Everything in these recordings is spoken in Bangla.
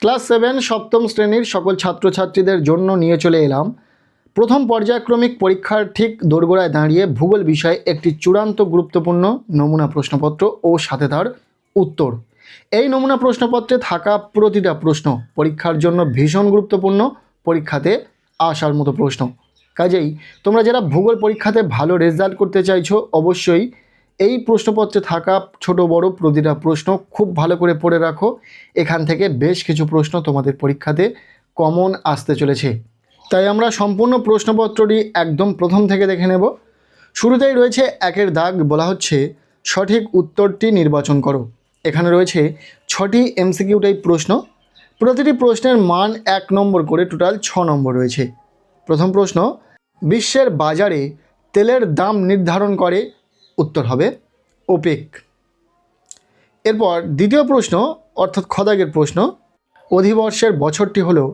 ক্লাস 7 সপ্তম শ্রেণীর সকল ছাত্রছাত্রীদের জন্য নিয়ে চলে এলাম প্রথম পর্যায়ক্রমিক পরীক্ষার ঠিক দোরগোড়ায় দাঁড়িয়ে ভূগোল বিষয়ে একটি চূড়ান্ত গুরুত্বপূর্ণ নমুনা প্রশ্নপত্র ও সাথে তার উত্তর। এই নমুনা প্রশ্নপত্রে থাকা প্রতিটা প্রশ্ন পরীক্ষার জন্য ভীষণ গুরুত্বপূর্ণ, পরীক্ষাতে আসার মতো প্রশ্ন। কাজেই তোমরা যারা ভূগোল পরীক্ষাতে ভালো রেজাল্ট করতে চাইছো, অবশ্যই এই প্রশ্নপত্রে থাকা ছোট বড় প্রতিটা প্রশ্ন খুব ভালো করে পড়ে রাখো। এখান থেকে বেশ কিছু প্রশ্ন তোমাদের পরীক্ষাতে কমন আসতে চলেছে। তাই আমরা সম্পূর্ণ প্রশ্নপত্রটি একদম প্রথম থেকে দেখে নেব। শুরুতেই রয়েছে একের দাগ, বলা হচ্ছে সঠিক উত্তরটি নির্বাচন করো। এখানে রয়েছে 6টি এমসিকিউ টাইপ প্রশ্ন, প্রতিটি প্রশ্নের মান 1 নম্বর করে, টোটাল 6 নম্বর রয়েছে। প্রথম প্রশ্ন, বিশ্বের বাজারে তেলের দাম নির্ধারণ করে, উত্তর হবে ওপেক। এরপর দ্বিতীয় প্রশ্ন অর্থাৎ খদাগের প্রশ্ন, অধিবর্ষের বছরটি হলো,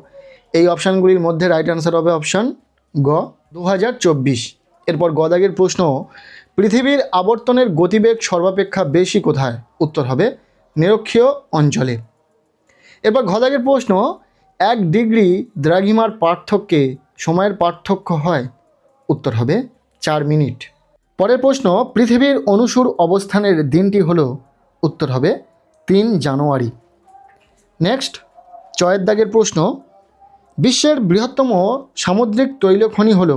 এই অপশানগুলির মধ্যে রাইট অ্যান্সার হবে অপশান গ 2024। এরপর গদাগের প্রশ্ন, পৃথিবীর আবর্তনের গতিবেগ সর্বাপেক্ষা বেশি কোথায়, উত্তর হবে নিরক্ষীয় অঞ্চলে। এরপর ঘদাগের প্রশ্ন, 1 ডিগ্রি দ্রাঘিমার পার্থক্যে সময়ের পার্থক্য হয়, উত্তর হবে 4 মিনিট। পরের প্রশ্ন, পৃথিবীর অনুসুর অবস্থানের দিনটি হলো, উত্তর হবে 3 জানুয়ারি। নেক্সট চয়ের দাগের প্রশ্ন, বিশ্বের বৃহত্তম সামুদ্রিক তৈলখনি হলো,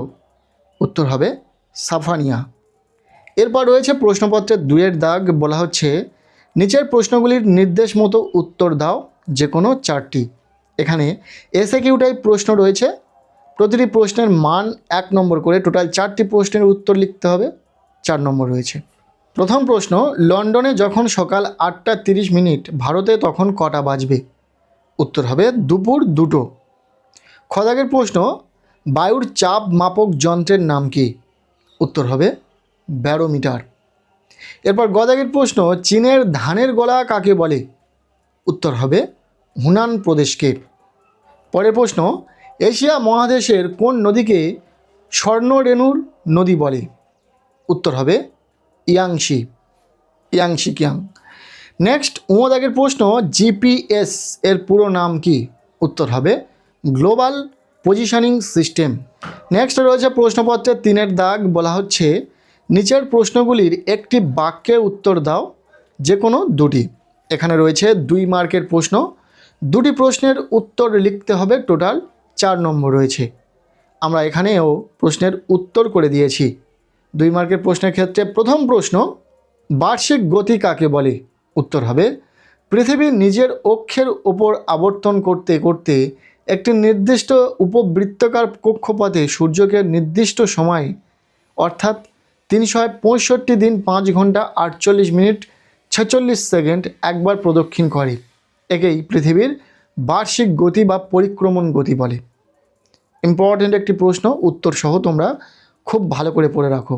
উত্তর হবে সাফানিয়া। এরপর রয়েছে প্রশ্নপত্রের 2-এর দাগ, বলা হচ্ছে নিচের প্রশ্নগুলির নির্দেশ মতো উত্তর দাও, যে কোনো 4টি। এখানে এসএকিউ টাইপ প্রশ্ন রয়েছে, প্রতিটি প্রশ্নের মান 1 নম্বর করে, টোটাল 4টি প্রশ্নের উত্তর লিখতে হবে, 4 নম্বর রয়েছে। প্রথম প্রশ্ন, লন্ডনে যখন সকাল 8:30 ভারতে তখন কটা বাজবে, উত্তর হবে দুপুর 2টো। খদাগের প্রশ্ন, বায়ুর চাপ মাপক যন্ত্রের নাম কি, উত্তর হবে ব্যারোমিটার। এরপর গদাগের প্রশ্ন, চীনের ধানের গলা কাকে বলে, উত্তর হবে হুনান প্রদেশকে। পরের প্রশ্ন, এশিয়া মহাদেশের কোন নদীকে স্বর্ণরেণুর নদী বলে, উত্তর হবে ইয়াংশি কিয়াং। নেক্সট উমদাগের প্রশ্ন, জিপিএস এর পুরো নাম কি, উত্তর হবে গ্লোবাল পজিশনিং সিস্টেম। নেক্সট রয়েছে প্রশ্নপত্রের 3-এর দাগ, বলা হচ্ছে নিচের প্রশ্নগুলির একটি বাক্যে উত্তর দাও, যে কোনো 2টি। এখানে রয়েছে 2 মার্কের প্রশ্ন, 2টি প্রশ্নের উত্তর লিখতে হবে, টোটাল 4 নম্বর রয়েছে। আমরা এখানেও প্রশ্নের উত্তর করে দিয়েছি। 2 মার্কের প্রশ্নের ক্ষেত্রে প্রথম প্রশ্ন, বার্ষিক গতি কাকে বলে, উত্তর হবে পৃথিবী নিজের অক্ষের ওপর আবর্তন করতে করতে একটি নির্দিষ্ট উপবৃত্তাকার কক্ষপথে সূর্যকে নির্দিষ্ট সময় অর্থাৎ 365 দিন 5 ঘন্টা 48 মিনিট 46 সেকেন্ড একবার প্রদক্ষিণ করে। একেই পৃথিবীর বার্ষিক গতি বা পরিক্রমণ গতি বলে। ইম্পর্ট্যান্ট একটি প্রশ্ন, উত্তর সহ তোমরা খুব ভালো করে পড়ে রাখো।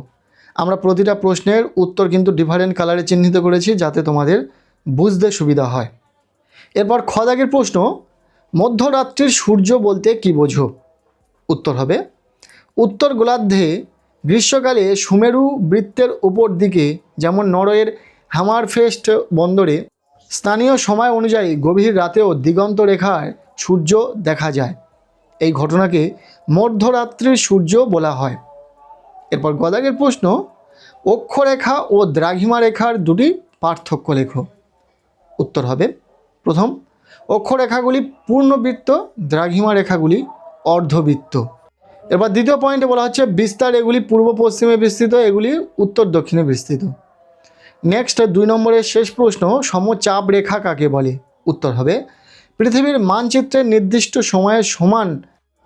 আমরা প্রতিটা প্রশ্নের উত্তর কিন্তু ডিফারেন্ট কালারে চিহ্নিত করেছি, যাতে তোমাদের বুঝতে সুবিধা হয়। এরপর খদাগের প্রশ্ন, মধ্যরাত্রির সূর্য বলতে কি বোঝো, উত্তর হবে উত্তর গোলার্ধে গ্রীষ্মকালে সুমেরু বৃত্তের উপর দিকে, যেমন নরওয়ের হ্যামারফেস্ট বন্দরে স্থানীয় সময় অনুযায়ী গভীর রাতেও দিগন্ত রেখায় সূর্য দেখা যায়। এই ঘটনাকে মধ্যরাত্রির সূর্য বলা হয়। এরপর গদাগের প্রশ্ন, অক্ষরেখা ও দ্রাঘিমা রেখার 2টি পার্থক্য লেখো, উত্তর হবে প্রথম, অক্ষরেখাগুলি পূর্ণবৃত্ত, দ্রাঘিমা রেখাগুলি অর্ধবৃত্ত। এবার দ্বিতীয় পয়েন্টে বলা হচ্ছে বিস্তার, এগুলি পূর্ব পশ্চিমে বিস্তৃত, এগুলি উত্তর দক্ষিণে বিস্তৃত। নেক্সট 2 নম্বরের শেষ প্রশ্ন, সমচাপ রেখা কাকে বলে, উত্তর হবে পৃথিবীর মানচিত্রের নির্দিষ্ট সময়ে সমান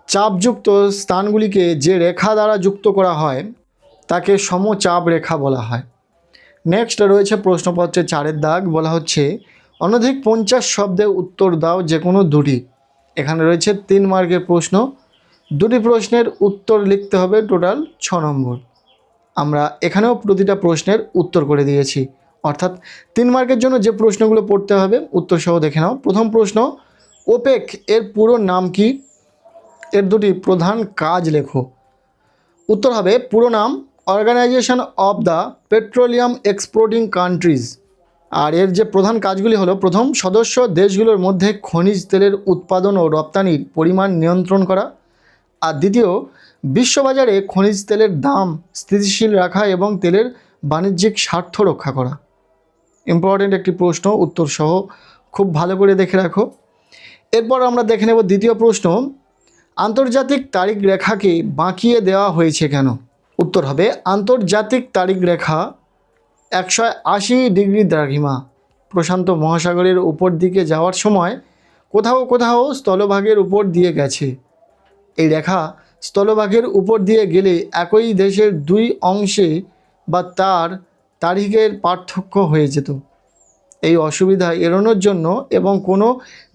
চাপযুক্ত স্থানগুলিকে যে রেখা দ্বারা যুক্ত করা হয় তাকে সমচাপ রেখা বলা হয়। নেক্সট রয়েছে প্রশ্নপত্রের 4-এর দাগ, বলা হচ্ছে অনধিক 50 শব্দে উত্তর দাও, যে কোনো 2টি। এখানে রয়েছে 3 মার্কের প্রশ্ন, 2টি প্রশ্নের উত্তর লিখতে হবে, টোটাল 6 নম্বর। আমরা এখানেও প্রতিটা প্রশ্নের উত্তর করে দিয়েছি, অর্থাৎ 3 মার্কের জন্য যে প্রশ্নগুলো পড়তে হবে উত্তর সহ দেখে নাও। প্রথম প্রশ্ন, ওপেক এর পুরো নাম কি, এর 2টি প্রধান কাজ লেখো, উত্তর হবে পুরো নাম organisation of the petroleum exporting countries. আর এর যে প্রধান কাজগুলি হলো, প্রথম, সদস্য দেশগুলোর মধ্যে খনিজ তেলের উৎপাদন ও রপ্তানির পরিমাণ নিয়ন্ত্রণ করা। আর দ্বিতীয়, বিশ্ববাজারে খনিজ তেলের দাম স্থিতিশীল রাখা এবং তেলের বাণিজ্যিক স্বার্থ রক্ষা করা। ইম্পর্টেন্ট একটি প্রশ্ন, উত্তর সহ খুব ভালো করে দেখে রাখো। এরপর আমরা দেখে নেব দ্বিতীয় প্রশ্ন, আন্তর্জাতিক তারিখ রেখাকে বাঁকিয়ে দেওয়া হয়েছে কেন? উত্তর হবে, আন্তর্জাতিক তারিখ রেখা 180 ডিগ্রি দ্রাঘিমা প্রশান্ত মহাসাগরের উপর দিকে যাওয়ার সময় কোথাও কোথাও স্থলভাগের উপর দিয়ে গেছে। এই রেখা স্থলভাগের উপর দিয়ে গেলে একই দেশের দুই অংশে বা তার তারিখের পার্থক্য হয়ে যেত। এই অসুবিধা এড়ানোর জন্য এবং কোনো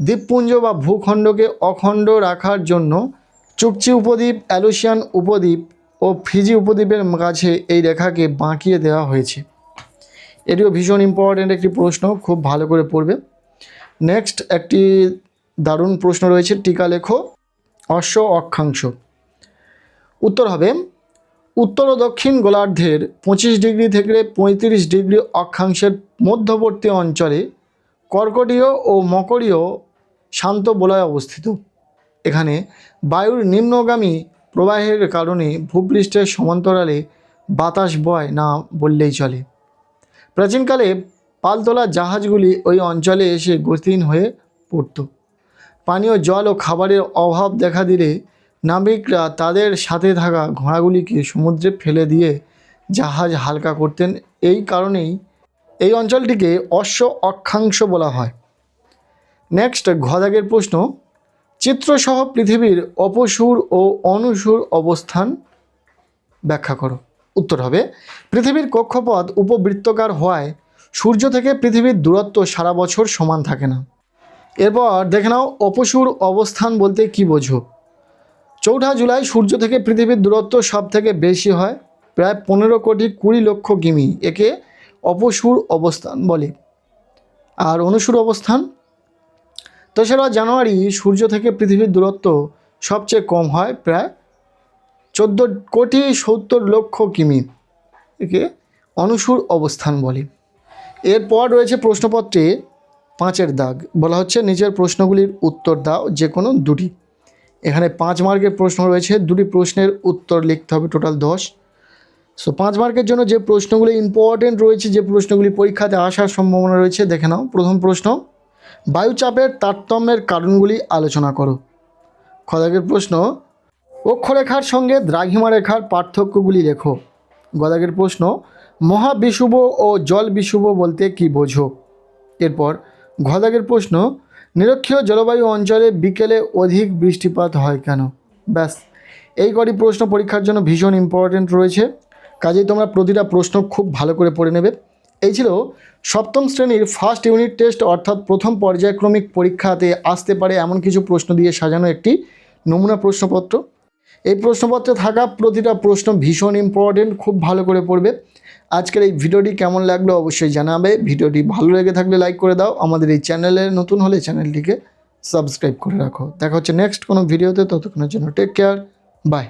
দ্বীপপুঞ্জ বা ভূখণ্ডকে অখণ্ড রাখার জন্য চুকচি উপদ্বীপ, অ্যালুসিয়ান উপদ্বীপ ও ফিজি উপদ্বীপের কাছে এই রেখাকে বাঁকিয়ে দেওয়া হয়েছে। এটিও ভীষণ ইম্পর্ট্যান্ট একটি প্রশ্ন, খুব ভালো করে পড়বে। নেক্সট একটি দারুণ প্রশ্ন রয়েছে, টিকা লেখো অশ্ব অক্ষাংশ। উত্তর হবে, উত্তর ও দক্ষিণ গোলার্ধের 25 ডিগ্রি থেকে 35 ডিগ্রি অক্ষাংশের মধ্যবর্তী অঞ্চলে কর্কটীয় ও মকরীয় শান্ত বলয় অবস্থিত। এখানে বায়ুর নিম্নগামী প্রবাহের কারণে ভূপৃষ্ঠের সমান্তরালে বাতাস বয় না বললেই চলে। প্রাচীনকালে পালতোলা জাহাজগুলি ওই অঞ্চলে এসে গতিহীন হয়ে পড়ত। পানীয় জল ও খাবারের অভাব দেখা দিলে নাবিকরা তাদের সাথে থাকা ঘোড়াগুলিকে সমুদ্রে ফেলে দিয়ে জাহাজ হালকা করতেন। এই কারণেই এই অঞ্চলটিকে অশ্ব অক্ষাংশ বলা হয়। নেক্সট ঘদাগের প্রশ্ন, চিত্রসহ পৃথিবীর অপসূর ও অনুসূর অবস্থান ব্যাখ্যা করো। উত্তর হবে, পৃথিবীর কক্ষপথ উপবৃত্তাকার হওয়ায় সূর্য থেকে পৃথিবীর দূরত্ব সারা বছর সমান থাকে না। এরপর দেখে নাও অপসূর অবস্থান বলতে কি বোঝো। 4 জুলাই সূর্য থেকে পৃথিবীর দূরত্ব সব থেকে বেশি হয়, প্রায় 15,20,00,000 কিমি। একে অপসূর অবস্থান বলে। আর অনুসূর অবস্থান, 3রা জানুয়ারি সূর্য থেকে পৃথিবীর দূরত্ব সবচেয়ে কম হয়, প্রায় 14,70,00,000 কিমি। একে অনুসূর অবস্থান বলে। এরপর রয়েছে প্রশ্নপত্রে 5-এর দাগ, বলা হচ্ছে নিচের প্রশ্নগুলির উত্তর দাও যে কোনো দুটি। এখানে 5 মার্কের প্রশ্ন রয়েছে, দুটি প্রশ্নের উত্তর লিখতে হবে, টোটাল 10। সো 5 মার্কের জন্য যে প্রশ্নগুলি ইম্পর্টেন্ট রয়েছে, যে প্রশ্নগুলি পরীক্ষাতে আসার সম্ভাবনা রয়েছে, দেখে নাও। প্রথম প্রশ্ন, বায়ুচাপের তারতম্যের কারণগুলি আলোচনা করো। খদাগের প্রশ্ন, অক্ষরেখার সঙ্গে দ্রাঘিমা রেখার পার্থক্যগুলি লেখো। গদাগের প্রশ্ন, মহাবিষুব ও জল বিষুব বলতে কি বোঝো। এরপর ঘদাগের প্রশ্ন, নিরক্ষীয় জলবায়ু অঞ্চলে বিকেলে অধিক বৃষ্টিপাত হয় কেন। ব্যাস, এই কটি প্রশ্ন পরীক্ষার জন্য ভীষণ ইম্পর্টেন্ট রয়েছে, কাজেই তোমরা প্রতিটা প্রশ্ন খুব ভালো করে পড়ে নেবে। এই ছিল সপ্তম শ্রেণীর ফার্স্ট ইউনিট টেস্ট, অর্থাৎ প্রথম পর্যায়ক্রমিক পরীক্ষাতে আসতে পারে এমন কিছু প্রশ্ন দিয়ে সাজানো একটি নমুনা প্রশ্নপত্র। এই প্রশ্নপত্রে থাকা প্রতিটা প্রশ্ন ভীষণ ইম্পর্টেন্ট, খুব ভালো করে পড়বে। আজকের এই ভিডিওটি কেমন লাগলো অবশ্যই জানাবে। ভিডিওটি ভালো লেগে থাকলে লাইক করে দাও। আমাদের এই চ্যানেলে নতুন হলে চ্যানেলটিকে সাবস্ক্রাইব করে রাখো। দেখা হচ্ছে নেক্সট কোনো ভিডিওতে, ততক্ষণের জন্য টেক কেয়ার, বাই।